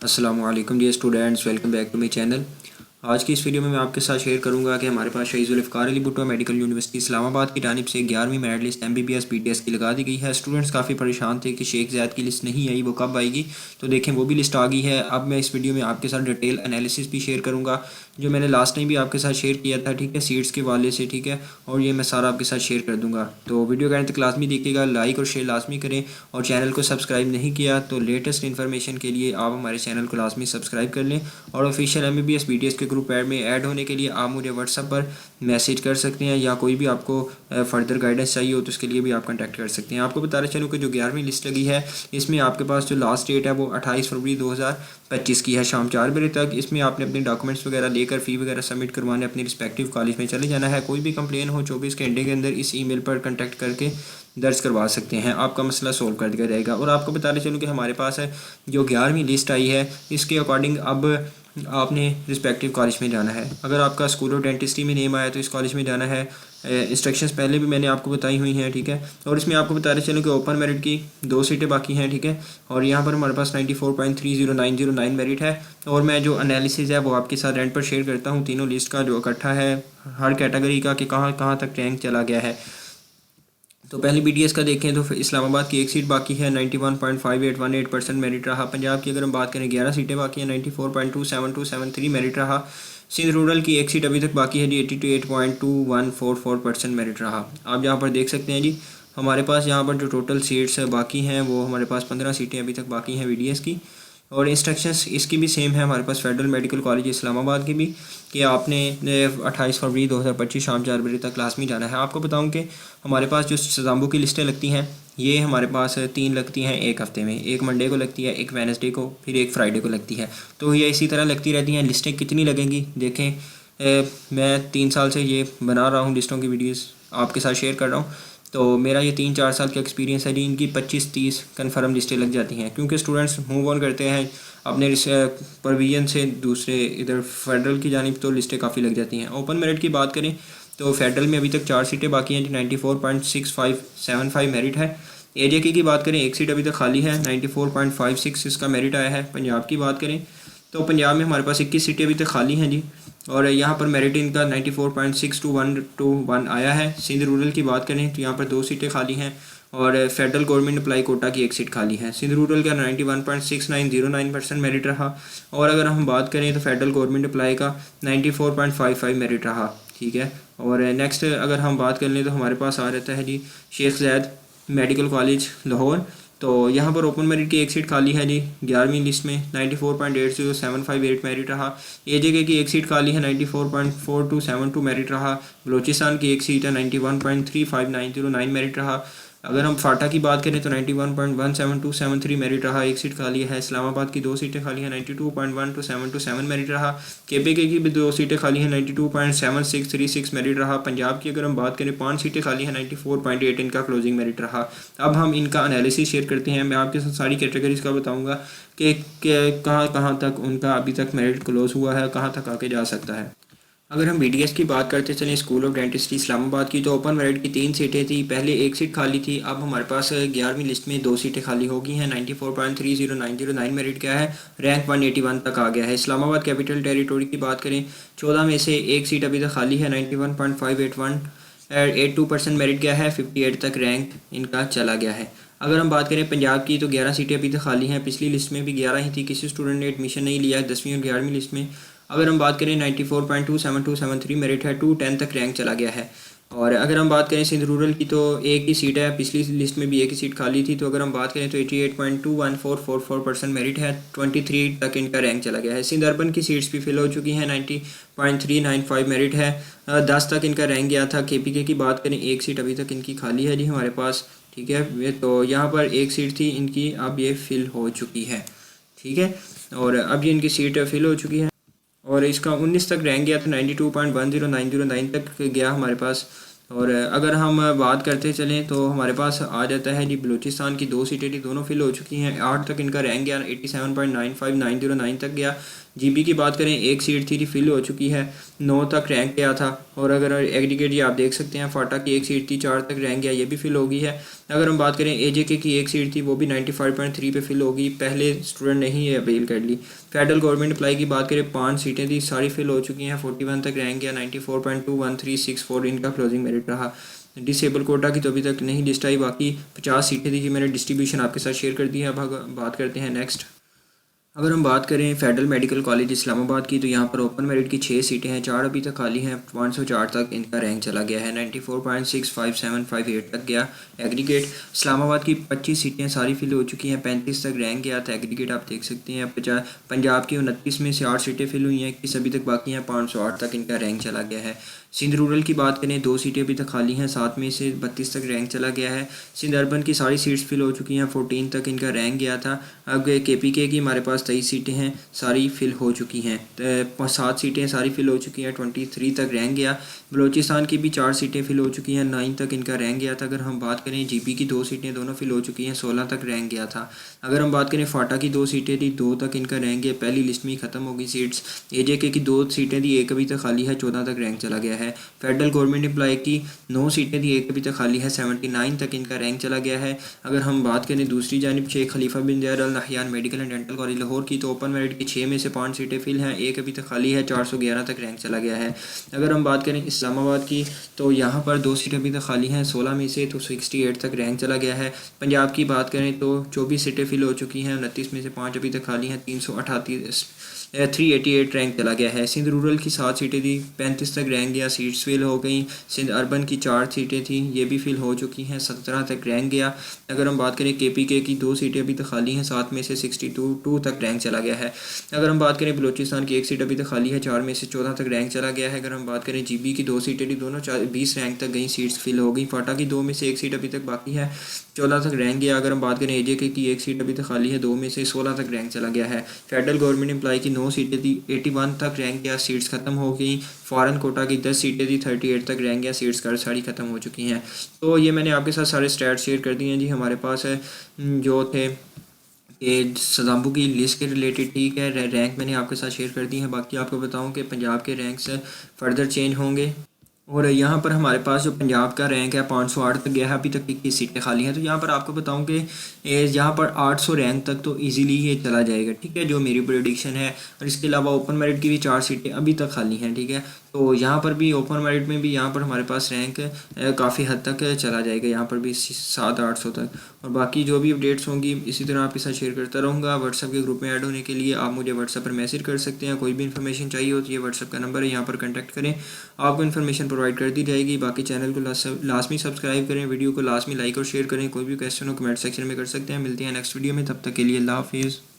अस्सलामु अलैकुम dear students, welcome back to my channel. आज की इस वीडियो में मैं आपके साथ शेयर करूंगा कि हमारे पास शहीद जुल्फ़िकार अली भुट्टो मेडिकल यूनिवर्सिटी इस्लामाबाद की जानिब से 11वीं मेरिट लिस्ट MBBS PTS की लगा दी गई है। स्टूडेंट्स काफ़ी परेशान थे कि शेख ज़ैद की लिस्ट नहीं आई, वो कब आएगी। तो देखें वो भी लिस्ट आ गई है। अब मैं इस वीडियो में आपके साथ डिटेल एनालिसिस भी शेयर करूँगा जो मैंने लास्ट टाइम भी आपके साथ शेयर किया था, ठीक है, सीट्स के वाले से, ठीक है। और ये मैं सारा आपके साथ शेयर कर दूँगा। तो वीडियो का अंत तक लाजमी देखिएगा, लाइक और शेयर लाजमी करें। और चैनल को सब्सक्राइब नहीं किया तो लेटेस्ट इन्फॉर्मेशन के लिए आप हमारे चैनल को लाजमी सब्सक्राइब कर लें। और ऑफिशियल MBBS PTS के ग्रुप ऐड में ऐड होने के लिए आप मुझे व्हाट्सएप पर मैसेज कर सकते हैं, या कोई भी आपको फर्दर गाइडेंस चाहिए हो तो उसके लिए भी आप कांटेक्ट कर सकते हैं। आपको बताना चलूँ कि जो 11वीं लिस्ट लगी है इसमें आपके पास जो लास्ट डेट है वो 28 फरवरी 2025 की है, शाम 4 बजे तक। इसमें आपने अपने डॉक्यूमेंट्स वगैरह लेकर फ़ी वगैरह सबमिट करवाने अपने रिस्पेक्टिव कॉलेज में चले जाना है। कोई भी कंप्लेन हो 24 घंटे के अंदर इस ईमेल पर कांटेक्ट करके दर्ज करवा सकते हैं, आपका मसला सोल्व कर दिया जाएगा। और आपको बताने चलूँ कि हमारे पास है जो 11वीं लिस्ट आई है इसके अकॉर्डिंग अब आपने रिस्पेक्टिव कॉलेज में जाना है। अगर आपका स्कूल ऑफ डेंटिस्ट्री में नेम आया तो इस कॉलेज में जाना है। इंस्ट्रक्शंस पहले भी मैंने आपको बताई हुई हैं, ठीक है। और इसमें आपको बताते चलूँ कि ओपन मेरिट की 2 सीटें बाकी हैं, ठीक है। और यहाँ पर हमारे पास 94.30909 मेरिट है। और मैं जो एनालिसिस है वो आपके साथ एंड पर शेयर करता हूँ तीनों लिस्ट का जो इकट्ठा है हर कैटेगरी का कि कहाँ कहाँ तक रैंक चला गया है। तो पहले BTS का देखें तो इस्लामाबाद की एक सीट बाकी है, 91.5818% मेरिट रहा। पंजाब की अगर हम बात करें 11 सीटें बाकी हैं, 94.27273 मेरिट रहा। सिंध रूरल की एक सीट अभी तक बाकी है जी, 88.2144% मेरिट रहा। आप यहाँ पर देख सकते हैं जी हमारे पास यहाँ पर जो टोटल सीट्स बाकी हैं वो हमारे पास 15 सीटें अभी तक बाकी हैं BTS की। और इंस्ट्रक्शंस इसकी भी सेम है हमारे पास फेडरल मेडिकल कॉलेज इस्लामाबाद की भी, कि आपने 28 फरवरी 2025 शाम 4 बजे तक क्लास में जाना है। आपको बताऊं कि हमारे पास जो सजाम्बू की लिस्टें लगती हैं ये हमारे पास 3 लगती हैं एक हफ़्ते में। एक मंडे को लगती है, एक वेडनेसडे को, फिर एक फ्राइडे को लगती है। तो ये इसी तरह लगती रहती हैं। लिस्टें कितनी लगेंगी देखें, मैं 3 साल से ये बना रहा हूँ, लिस्टों की वीडियोज़ आपके साथ शेयर कर रहा हूँ। तो मेरा ये 3-4 साल का एक्सपीरियंस है जी। इनकी 25-30 कन्फर्म लिस्टें लग जाती हैं क्योंकि स्टूडेंट्स मूव ऑन करते हैं अपने प्रोविजन से दूसरे इधर फेडरल की जानिब, तो लिस्टें काफ़ी लग जाती हैं। ओपन मेरिट की बात करें तो फेडरल में अभी तक 4 सीटें बाकी हैं जी, 94.6575 मेरिट है। AJK की बात करें एक सीट अभी तक खाली है, 94.56 इसका मेरिट आया है। पंजाब की बात करें तो पंजाब में हमारे पास 21 सीटें अभी तक खाली हैं जी, और यहाँ पर मेरिट इनका 94.6221 आया है। सिंध रूरल की बात करें तो यहाँ पर 2 सीटें खाली हैं और फेडरल गवर्नमेंट अप्लाई कोटा की एक सीट खाली है। सिंध रूरल का 91.6909% मेरिट रहा। और अगर हम बात करें तो फेडरल गवर्नमेंट अप्लाई का 94.55 मेरिट रहा, ठीक है। और नेक्स्ट अगर हम बात कर लें तो हमारे पास आ जाता है जी शेख ज़ैद मेडिकल कॉलेज लाहौर। तो यहाँ पर ओपन मेरिट की एक सीट खाली है जी 11वीं लिस्ट में, 94.8075 मेरिट रहा। AJK की एक सीट खाली है, 94.4272 मेरिट रहा। बलोचिस्तान की एक सीट है, 91.35909 मेरिट रहा। अगर हम फाटा की बात करें तो 91.17273 मेरिट रहा, एक सीट खाली है। इस्लामाबाद की 2 सीटें खाली हैं, 92.12727 मेरिट रहा। KPK की भी 2 सीटें खाली हैं, 92.7636 मेरिट रहा। पंजाब की अगर हम बात करें 5 सीटें खाली हैं, 94.8 इनका क्लोजिंग मेरिट रहा। अब हम इनका एनालिसिस शेयर करते हैं। मैं आपके साथ सारी कैटेगरीज का बताऊँगा कि कहाँ कहाँ तक उनका अभी तक मेरिट क्लोज हुआ है, कहाँ तक आके जा सकता है। अगर हम BTS की बात करते चलें स्कूल ऑफ डेंटिस्ट्री इस्लामाबाद की, तो ओपन मेरिट की 3 सीटें थी, पहले एक सीट खाली थी। अब हमारे पास 11वीं लिस्ट में 2 सीटें खाली हो गई हैं। 94.30909 मेरिट क्या है, रैंक 181 तक आ गया है। इस्लामाबाद कैपिटल टेरिटोरी की बात करें 14 में से एक सीट अभी तक खाली है, 91.581 मेरिट क्या है, 58 तक रैंक इनका चला गया है। अगर हम बात करें पंजाब की तो 11 सीटें अभी तक खाली हैं। पिछली लिस्ट में भी 11 ही थी, किसी स्टूडेंट ने एडमिशन नहीं लिया है 10वीं और 11वीं लिस्ट में। अगर हम बात करें 94.27273 मेरिट है, 210 तक रैंक चला गया है। और अगर हम बात करें सिंध रूरल की तो एक ही सीट है, पिछली लिस्ट में भी एक ही सीट खाली थी। तो अगर हम बात करें तो 88.21444% मेरिट है, 23 तक इनका रैंक चला गया है। सिंध अर्बन की सीट्स भी फिल हो चुकी हैं, 90.395 मेरिट है, 10 तक इनका रैंक गया था। KPK की बात करें एक सीट अभी तक इनकी खाली है जी हमारे पास, ठीक है। तो यहाँ पर एक सीट थी इनकी, अब ये फिल हो चुकी है, ठीक है। और अब ये इनकी सीट फिल हो चुकी है और इसका 19 तक रैंक गया था, 92.10909 तक गया हमारे पास। और अगर हम बात करते चलें तो हमारे पास आ जाता है जी बलूचिस्तान की 2 सीटें थी, दोनों फिल हो चुकी हैं, 8 तक इनका रैंक गया, 87.95909 तक गया। जीबी की बात करें, एक सीट थी फिल हो चुकी है, 9 तक रैंक गया था। और अगर एग्रीगेट ये आप देख सकते हैं, फाटा की एक सीट थी 4 तक रैंक गया, ये भी फिल हो गई है। अगर हम बात करें एजेके की एक सीट थी, वो भी 95.3 पे फिल होगी, पहले स्टूडेंट नहीं है अपील कर ली। फेडरल गवर्नमेंट अप्लाई की बात करें, 5 सीटें थी, सारी फिल हो चुकी हैं, 41 तक रैंक गया, 94.21364 इनका क्लोजिंग मेरिट रहा। डिसेबल कोटा की तो अभी तक नहीं लिस्ट आई, बाकी 50 सीटें थी जी, मैंने डिस्ट्रीब्यूशन आपके साथ शेयर कर दी है। अब बात करते हैं नेक्स्ट। अगर हम बात करें फेडरल मेडिकल कॉलेज इस्लामाबाद की, तो यहाँ पर ओपन मेरिट की 6 सीटें हैं, 4 अभी तक खाली हैं, 504 तक इनका रैंक चला गया है, 94.65758 तक गया। एग्रीगेट इस्लामाबाद की 25 सीटें सारी फिल हो चुकी हैं, 35 तक रैंक गया था। एग्रीगेट आप देख सकते हैं। पंजाब की 29 में से 8 सीटें फिल हुई हैं, 21 अभी तक बाकी हैं, 508 तक इनका रैंक चला गया है। सिंध रूरल की बात करें, 2 सीटें अभी तक खाली हैं, 7 में से 32 तक रैंक चला गया है। सिंध अर्बन की सारी सीट्स फिल हो चुकी हैं, 14 तक इनका रैंक गया था। अब KPK की हमारे पास 23 सीटें हैं, सारी फिल हो चुकी हैं, 7 सीटें सारी फिल हो चुकी हैं, 23 तक रैंक गया। बलूचिस्तान की भी 4 सीटें फिल हो चुकी हैं, 9 तक इनका रैंक गया था। अगर हम बात करें जीबी की 2 सीटें दोनों फिल हो चुकी हैं, 16 तक रैंक गया था। अगर हम बात करें फाटा की 2 सीटें थी, 2 तक इनका रैंक गया, पहली लिस्ट में ही ख़त्म हो गई सीट्स। एजेके की 2 सीटें थी, 1 अभी तक खाली है, 14 तक रैंक चला गया है। फेडरल गवर्नमेंट एम्प्लॉय की 9 सीटें थी, 1 अभी तक खाली है, 79 तक इनका रैंक चला गया है। अगर हम बात करें दूसरी जानिब Sheikh Khalifa bin Zayed Al Nahyan Medical and Dental College Lahore की, तो ओपन मेरिट की 6 में से 5 सीटें फिल हैं, 1 अभी तक खाली है, 411 तक रैंक चला गया है। अगर हम बात करें इस्लामाबाद की, तो यहाँ पर 2 सीटें अभी तक खाली हैं, 16 में से तो 68 तक रैंक चला गया है। पंजाब की बात करें तो 24 सीटें फिल हो चुकी हैं, 29 में से 5 अभी तक खाली हैं, 388 रैंक चला गया है। सिंध रूरल की 7 सीटें थी, 35 तक रैंक गया, सीट्स फिल हो गई। सिंध अर्बन की 4 सीटें थी, ये भी फिल हो चुकी हैं, 17 तक रैंक गया। अगर हम बात करें KPK की 2 सीटें अभी तक खाली हैं, 7 में से 62 तक रैंक चला गया है। अगर हम बात करें बलूचिस्तान की 1 सीट अभी तक खाली है, 4 में से 14 तक रैंक चला गया है। अगर हम बात करें GB की 2 सीटें थी, दोनों 20 रैंक तक गई, सीट्स फिल हो गई। फाटा की 2 में से 1 सीट अभी तक बाकी है, 14 तक रैंक गया। अगर हम बात करें AJK की 1 सीट अभी तक खाली है, 2 में से 16 तक रैंक चला गया है। फेडरल गवर्नमेंट एम्प्लॉय की 9 सीटें थी, 81 तक रैंक गया, सीट्स खत्म हो गई। फॉरेन कोटा की 10 सीटें थी, 38 तक रैंक गया, सीट्स कर सारी खत्म हो चुकी हैं। तो ये मैंने आपके साथ सारे स्टैट शेयर कर दिए हैं जी। हमारे पास है जो थे ये सजाम्बू की लिस्ट के रिलेटेड, ठीक है, रैंक मैंने आपके साथ शेयर कर दी है। बाकी आपको बताऊं कि पंजाब के रैंक्स फर्दर चेंज होंगे। और यहाँ पर हमारे पास जो पंजाब का रैंक है 508 तक गया है, अभी तक 21 सीटें खाली हैं। तो यहाँ पर आपको बताऊं कि यहाँ पर 800 रैंक तक तो इजीली ये चला जाएगा, ठीक है, जो मेरी प्रेडिक्शन है। और इसके अलावा ओपन मेरिट की भी 4 सीटें अभी तक खाली हैं, ठीक है। तो यहाँ पर भी ओपन मेरिट में भी यहाँ पर हमारे पास रैंक काफ़ी हद तक चला जाएगा, यहाँ पर भी 700-800 तक। और बाकी जो भी अपडेट्स होंगी इसी तरह आपके साथ शेयर करता रहूँगा। व्हाट्सअप के ग्रुप में ऐड होने के लिए आप मुझे व्हाट्सअप पर मैसेज कर सकते हैं। कोई भी इन्फॉर्मेशन चाहिए हो तो ये व्हाट्सअप का नंबर है, यहाँ पर कॉन्टैक्ट करें, आपको इन्फॉर्मेशन प्रोवाइड कर दी जाएगी। बाकी चैनल को लाजमी सब्सक्राइब करें, वीडियो को लाजमी लाइक और शेयर करें। कोई भी क्वेश्चन हो कमेंट सेक्शन में कर सकते हैं। मिलते हैं नेक्स्ट वीडियो में, तब तक के लिए अल्लाह हाफिज़।